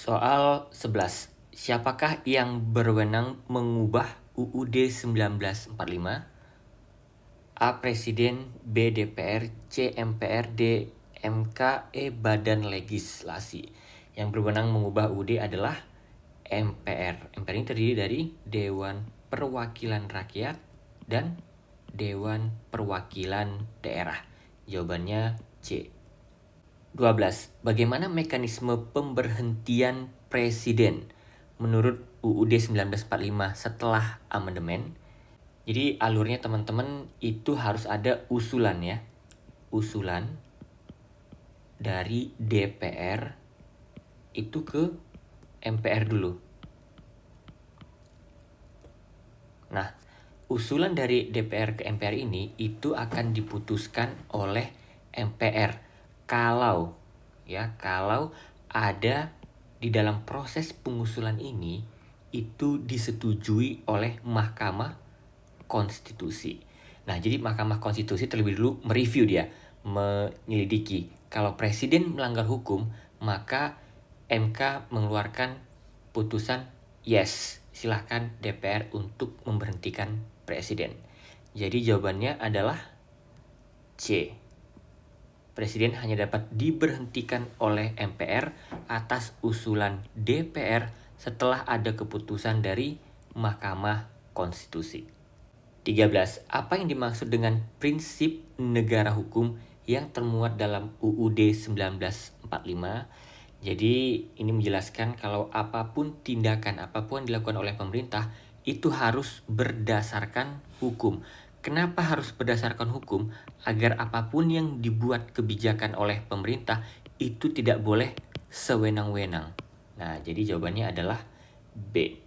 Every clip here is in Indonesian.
Soal 11. Siapakah yang berwenang mengubah UUD 1945? A. Presiden, B. DPR, C. MPR, D. MK, E. Badan Legislasi. Yang berwenang mengubah UUD adalah MPR. MPR ini terdiri dari Dewan Perwakilan Rakyat dan Dewan Perwakilan Daerah. Jawabannya C. 12. Bagaimana mekanisme pemberhentian presiden menurut UUD 1945 setelah amandemen? Jadi alurnya teman-teman itu harus ada usulan ya. Usulan dari DPR itu ke MPR dulu. Nah, usulan dari DPR ke MPR ini itu akan diputuskan oleh MPR kalau ada di dalam proses pengusulan ini itu disetujui oleh Mahkamah Konstitusi. Nah, jadi Mahkamah Konstitusi terlebih dulu mereview dia, menyelidiki. Kalau presiden melanggar hukum, maka MK mengeluarkan putusan yes, silahkan DPR untuk memberhentikan presiden. Jadi jawabannya adalah C. Presiden hanya dapat diberhentikan oleh MPR atas usulan DPR setelah ada keputusan dari Mahkamah Konstitusi. 13. Apa yang dimaksud dengan prinsip negara hukum yang termuat dalam UUD 1945? Jadi ini menjelaskan kalau apapun tindakan, apapun yang dilakukan oleh pemerintah itu harus berdasarkan hukum. Kenapa harus berdasarkan hukum? Agar apapun yang dibuat kebijakan oleh pemerintah itu tidak boleh sewenang-wenang. Nah, jadi jawabannya adalah B.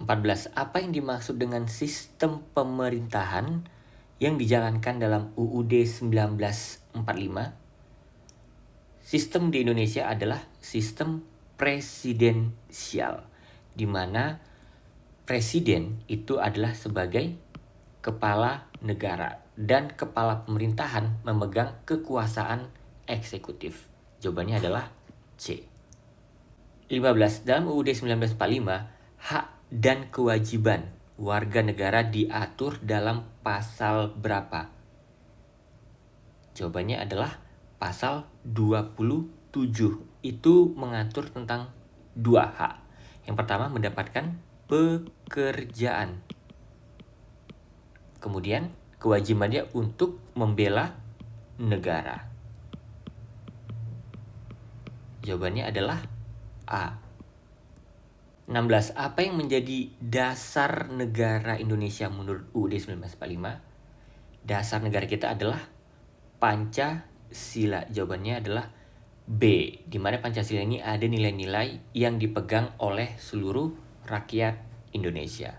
14. Apa yang dimaksud dengan sistem pemerintahan yang dijalankan dalam UUD 1945? Sistem di Indonesia adalah sistem presidensial, di mana presiden itu adalah sebagai kepala negara dan kepala pemerintahan memegang kekuasaan eksekutif. Jawabannya adalah C. 15. Dalam UUD 1945, hak dan kewajiban warga negara diatur dalam pasal berapa? Jawabannya adalah pasal 27. Itu mengatur tentang dua hak. Yang pertama mendapatkan pekerjaan. Kemudian kewajibannya untuk membela negara. Jawabannya adalah A. 16. Apa yang menjadi dasar negara Indonesia menurut UUD 1945? Dasar negara kita adalah Pancasila. Jawabannya adalah B, di mana Pancasila ini ada nilai-nilai yang dipegang oleh seluruh rakyat Indonesia.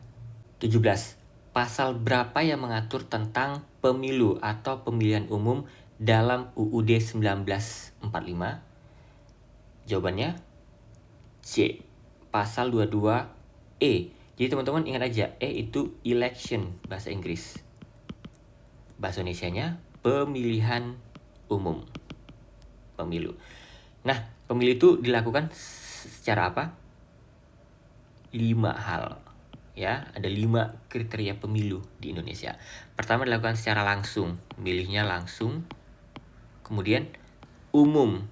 17. Pasal berapa yang mengatur tentang pemilu atau pemilihan umum dalam UUD 1945? Jawabannya C. Pasal 22E. Jadi teman-teman ingat aja, E itu election bahasa Inggris. Bahasa Indonesianya pemilihan umum. Pemilu. Nah, pemilu itu dilakukan secara apa? 5 hal. Ya, ada 5 kriteria pemilu di Indonesia. Pertama dilakukan secara langsung, milihnya langsung. Kemudian umum.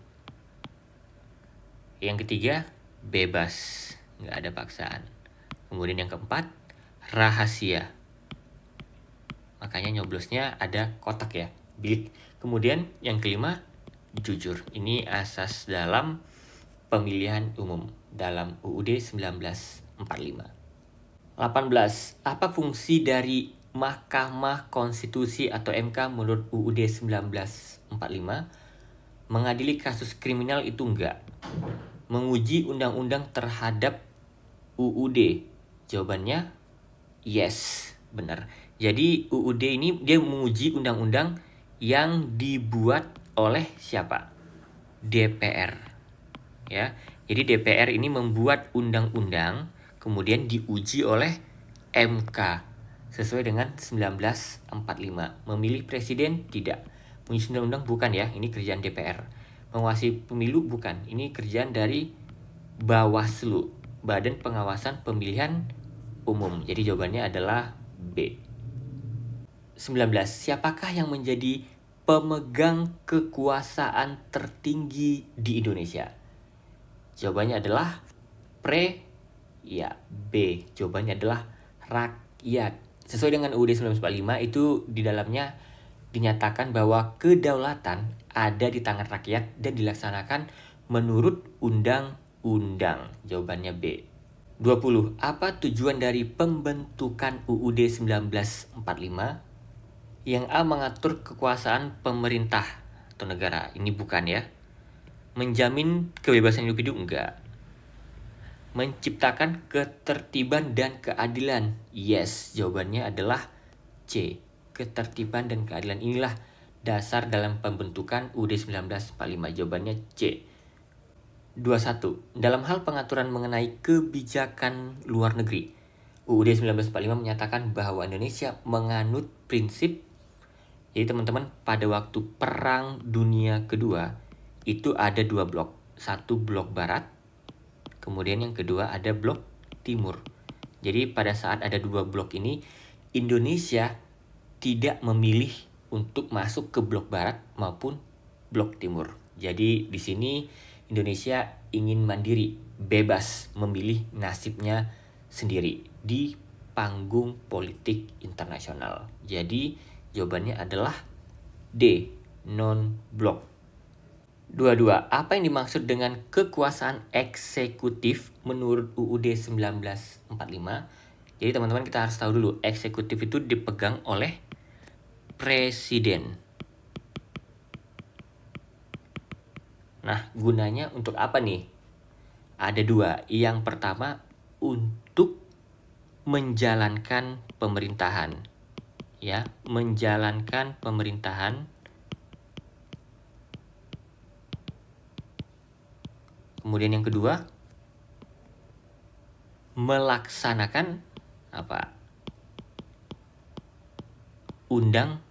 Yang ketiga, bebas, nggak ada paksaan. Kemudian yang keempat, rahasia. Makanya nyoblosnya ada kotak ya, bilik. Kemudian yang kelima, jujur. Ini asas dalam pemilihan umum dalam UUD 1945. 18. Apa fungsi dari Mahkamah Konstitusi atau MK menurut UUD 1945? Mengadili kasus kriminal itu enggak. Menguji undang-undang terhadap UUD. Jawabannya yes, benar. Jadi UUD ini dia menguji undang-undang yang dibuat oleh siapa? DPR. Ya. Jadi DPR ini membuat undang-undang kemudian diuji oleh MK sesuai dengan 1945. Memilih presiden tidak. Menyusun undang-undang bukan ya, ini kerjaan DPR. Mengawasi pemilu bukan. Ini kerjaan dari Bawaslu, Badan Pengawasan Pemilihan Umum. Jadi jawabannya adalah B. 19. Siapakah yang menjadi pemegang kekuasaan tertinggi di Indonesia? Jawabannya adalah ya B. Jawabannya adalah rakyat. Sesuai dengan UUD 1945 itu di dalamnya dinyatakan bahwa kedaulatan ada di tangan rakyat dan dilaksanakan menurut undang-undang. Jawabannya B. 20. Apa tujuan dari pembentukan UUD 1945? Yang A mengatur kekuasaan pemerintah atau negara. Ini bukan ya. Menjamin kebebasan individu enggak. Menciptakan ketertiban dan keadilan. Yes, jawabannya adalah C. Ketertiban dan keadilan inilah dasar dalam pembentukan UUD 1945. Jawabannya C. 21. Dalam hal pengaturan mengenai kebijakan luar negeri, UUD 1945 menyatakan bahwa Indonesia menganut prinsip. Jadi teman-teman, pada waktu Perang Dunia Kedua itu ada 2 blok. Satu blok barat, kemudian yang kedua ada blok timur. Jadi pada saat ada 2 blok ini, Indonesia tidak memilih untuk masuk ke blok barat maupun blok timur. Jadi di sini Indonesia ingin mandiri, bebas memilih nasibnya sendiri di panggung politik internasional. Jadi jawabannya adalah D, non-blok. 22. Apa yang dimaksud dengan kekuasaan eksekutif menurut UUD 1945? Jadi teman-teman kita harus tahu dulu, eksekutif itu dipegang oleh presiden. Nah, gunanya untuk apa nih? Ada 2. Yang pertama, untuk menjalankan pemerintahan. Ya, menjalankan pemerintahan. Kemudian yang kedua, melaksanakan apa? Undang-undang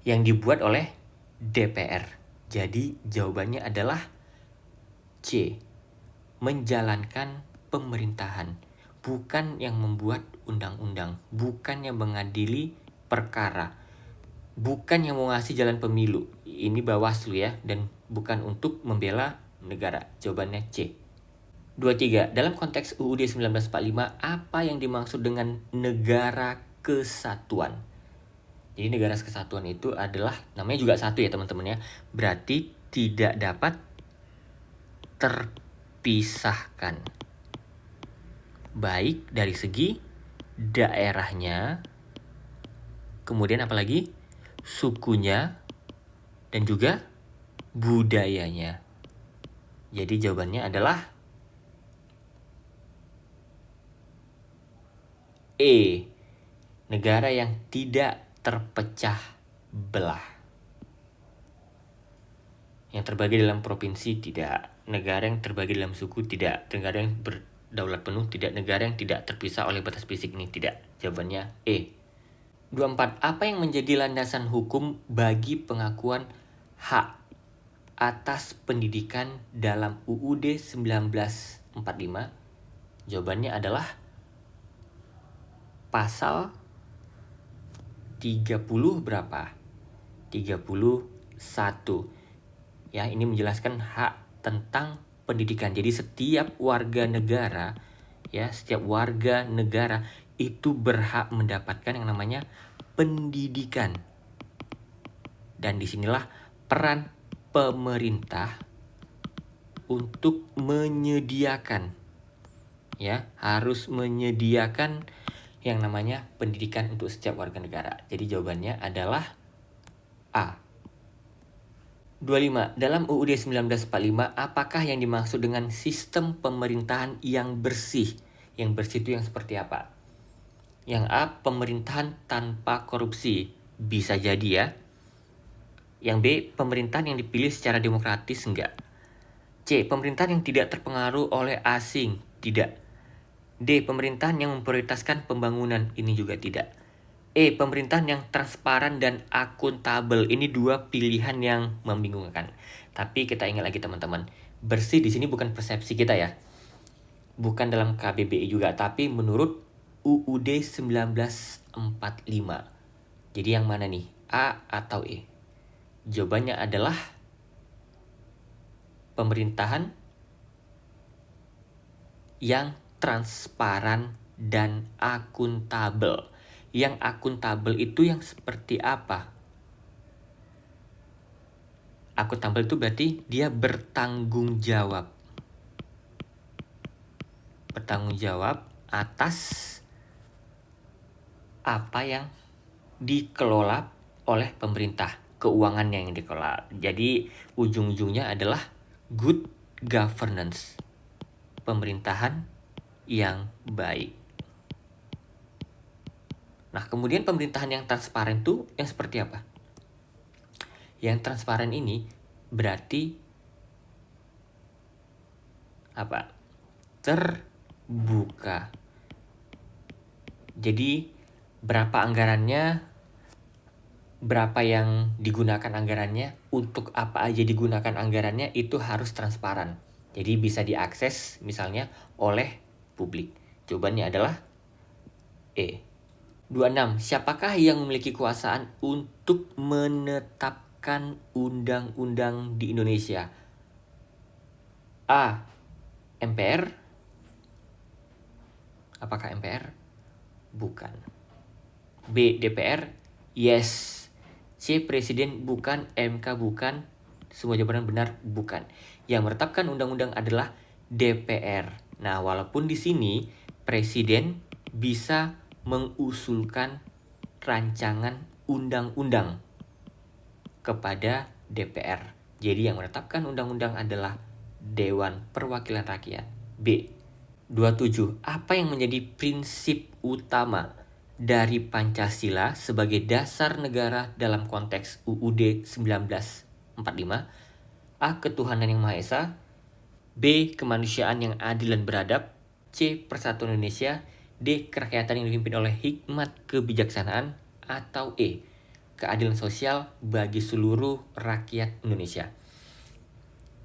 yang dibuat oleh DPR. Jadi jawabannya adalah C. Menjalankan pemerintahan, bukan yang membuat undang-undang, bukan yang mengadili perkara, bukan yang mau ngasih jalan pemilu. Ini Bawaslu ya, dan bukan untuk membela negara. Jawabannya C. 23. Dalam konteks UUD 1945, apa yang dimaksud dengan negara kesatuan? Jadi negara kesatuan itu adalah, namanya juga satu ya teman-teman ya, berarti tidak dapat terpisahkan. Baik dari segi daerahnya, kemudian apalagi sukunya, dan juga budayanya. Jadi jawabannya adalah E. Negara yang tidak terpecah belah. Yang terbagi dalam provinsi tidak. Negara yang terbagi dalam suku tidak. Negara yang berdaulat penuh tidak. Negara yang tidak terpisah oleh batas fisik ini tidak. Jawabannya E. 24. Apa yang menjadi landasan hukum bagi pengakuan hak atas pendidikan dalam UUD 1945? Jawabannya adalah pasal 30 berapa? 31. Ya, ini menjelaskan hak tentang pendidikan. Jadi setiap warga negara itu berhak mendapatkan yang namanya pendidikan. Dan disinilah peran pemerintah untuk menyediakan, ya, harus menyediakan yang namanya pendidikan untuk setiap warga negara. Jadi jawabannya adalah A. 25. Dalam UUD 1945, apakah yang dimaksud dengan sistem pemerintahan yang bersih? Yang bersih itu yang seperti apa? Yang A, pemerintahan tanpa korupsi. Bisa jadi ya. Yang B, pemerintahan yang dipilih secara demokratis. Enggak. C, pemerintahan yang tidak terpengaruh oleh asing. Tidak. D, pemerintahan yang memprioritaskan pembangunan. Ini juga tidak. Pemerintahan yang transparan dan akuntabel. Ini dua pilihan yang membingungkan. Tapi kita ingat lagi teman-teman, bersih di sini bukan persepsi kita ya. Bukan dalam KBBI juga, tapi menurut UUD 1945. Jadi yang mana nih? A atau E? Jawabannya adalah pemerintahan yang transparan dan akuntabel. Yang akuntabel itu yang seperti apa? Akuntabel itu berarti dia bertanggung jawab. Bertanggung jawab atas apa yang dikelola oleh pemerintah, keuangan yang dikelola. Jadi ujung-ujungnya adalah good governance, pemerintahan yang baik. Nah, kemudian pemerintahan yang transparan itu yang seperti apa? Yang transparan ini berarti apa? Terbuka. Jadi berapa anggarannya, berapa yang digunakan anggarannya, untuk apa aja digunakan anggarannya, itu harus transparan. Jadi bisa diakses misalnya oleh publik. Jawabannya adalah E. 26. Siapakah yang memiliki kekuasaan untuk menetapkan undang-undang di Indonesia? A. MPR. Apakah MPR? Bukan. B. DPR. Yes. C. Presiden. Bukan. MK. Bukan. Semua jawaban benar. Bukan. Yang menetapkan undang-undang adalah DPR. Nah, walaupun di sini presiden bisa mengusulkan rancangan undang-undang kepada DPR. Jadi yang menetapkan undang-undang adalah Dewan Perwakilan Rakyat. B. 27. Apa yang menjadi prinsip utama dari Pancasila sebagai dasar negara dalam konteks UUD 1945? A. Ketuhanan yang Maha Esa. B. Kemanusiaan yang adil dan beradab. C. Persatuan Indonesia. D. Kerakyatan yang dipimpin oleh hikmat kebijaksanaan. Atau E. Keadilan sosial bagi seluruh rakyat Indonesia.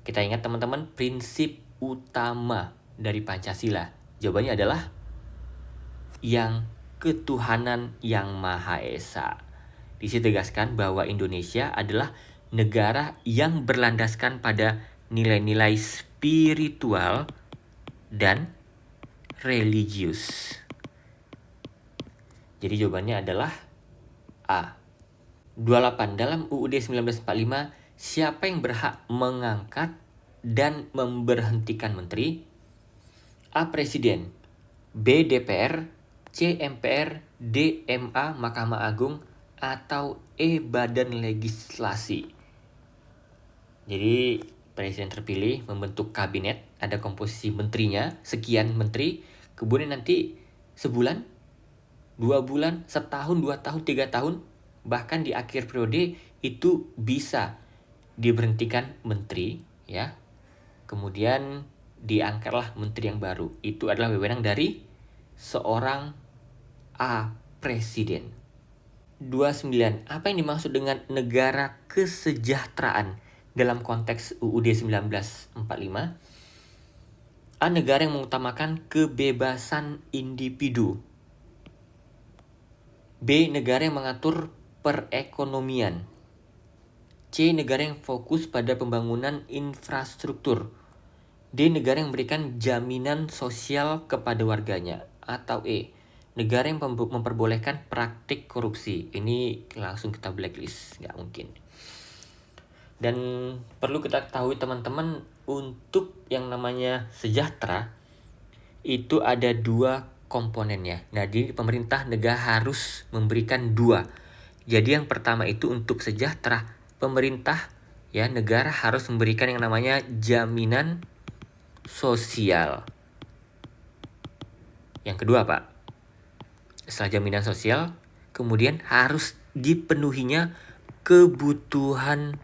Kita ingat teman-teman, prinsip utama dari Pancasila. Jawabannya adalah yang ketuhanan yang Maha Esa. Di sini tegaskan bahwa Indonesia adalah negara yang berlandaskan pada nilai-nilai spiritual dan religius. Jadi jawabannya adalah A. 28. Dalam UUD 1945, siapa yang berhak mengangkat dan memberhentikan menteri? A. Presiden. B. DPR. C. MPR. D. MA, Mahkamah Agung. Atau E. Badan Legislasi. Jadi presiden terpilih membentuk kabinet, ada komposisi menterinya, sekian menteri, kemudian nanti sebulan, 2 bulan, setahun, 2 tahun, 3 tahun, bahkan di akhir periode itu bisa diberhentikan menteri, ya. Kemudian diangkatlah menteri yang baru. Itu adalah wewenang dari seorang A. Presiden. 29. Apa yang dimaksud dengan negara kesejahteraan dalam konteks UUD 1945? A. Negara yang mengutamakan kebebasan individu. B. Negara yang mengatur perekonomian. C. Negara yang fokus pada pembangunan infrastruktur. D. Negara yang memberikan jaminan sosial kepada warganya. Atau E. Negara yang memperbolehkan praktik korupsi. Ini langsung kita blacklist, nggak mungkin. Dan perlu kita ketahui teman-teman, untuk yang namanya sejahtera itu ada 2 komponennya. Nah, di pemerintah negara harus memberikan 2. Jadi yang pertama itu untuk sejahtera, pemerintah ya negara harus memberikan yang namanya jaminan sosial. Yang kedua, Pak, setelah jaminan sosial, kemudian harus dipenuhinya kebutuhan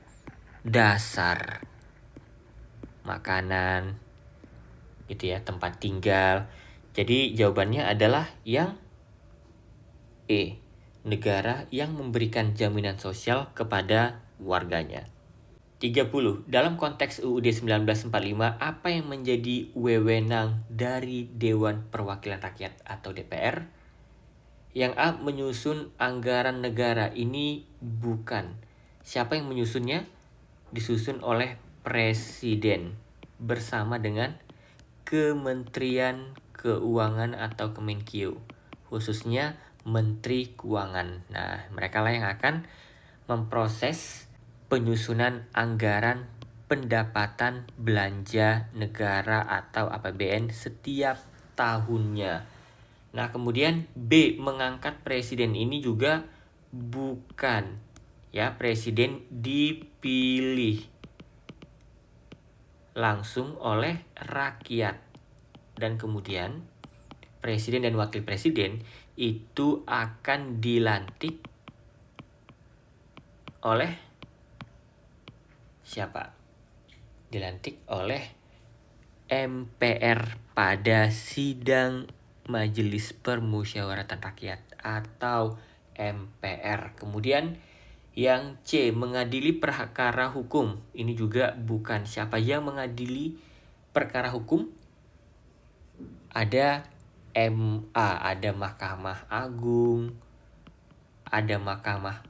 dasar. Makanan, gitu ya, tempat tinggal. Jadi jawabannya adalah yang E. negara yang memberikan jaminan sosial kepada warganya. 30. Dalam konteks UUD 1945, apa yang menjadi wewenang dari Dewan Perwakilan Rakyat atau DPR? Yang A. Menyusun anggaran negara. Ini bukan. Siapa yang menyusunnya? Disusun oleh Presiden bersama dengan Kementerian Keuangan atau Kemenkeu, khususnya Menteri Keuangan. Nah, mereka lah yang akan memproses penyusunan anggaran pendapatan belanja negara atau APBN setiap tahunnya. Nah, kemudian B, mengangkat presiden. Ini juga bukan. Ya, presiden dipilih langsung oleh rakyat. Dan kemudian presiden dan wakil presiden itu akan dilantik oleh siapa? Dilantik oleh MPR pada sidang Majelis Permusyawaratan Rakyat atau MPR. Kemudian yang C, mengadili perkara hukum. Ini juga bukan. Siapa yang mengadili perkara hukum? Ada MA, ada Mahkamah Agung, ada Mahkamah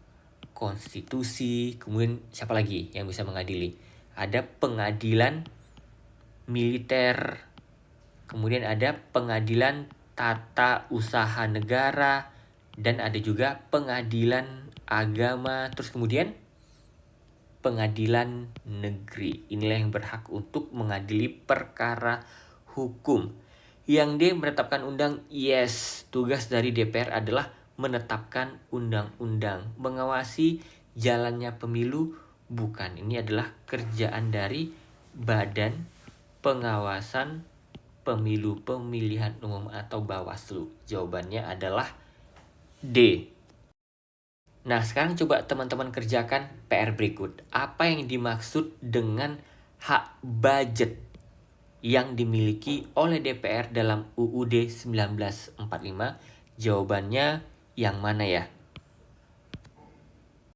Konstitusi, kemudian siapa lagi yang bisa mengadili? Ada pengadilan militer, kemudian ada pengadilan tata usaha negara, dan ada juga pengadilan agama, terus kemudian pengadilan negeri. Inilah yang berhak untuk mengadili perkara hukum. Yang D, menetapkan undang. Yes, tugas dari DPR adalah menetapkan undang-undang. Mengawasi jalannya pemilu bukan. Ini adalah kerjaan dari Badan Pengawasan Pemilu Pemilihan Umum atau Bawaslu. Jawabannya adalah D. Nah, sekarang coba teman-teman kerjakan PR berikut. Apa yang dimaksud dengan hak budget yang dimiliki oleh DPR dalam UUD 1945? Jawabannya yang mana ya?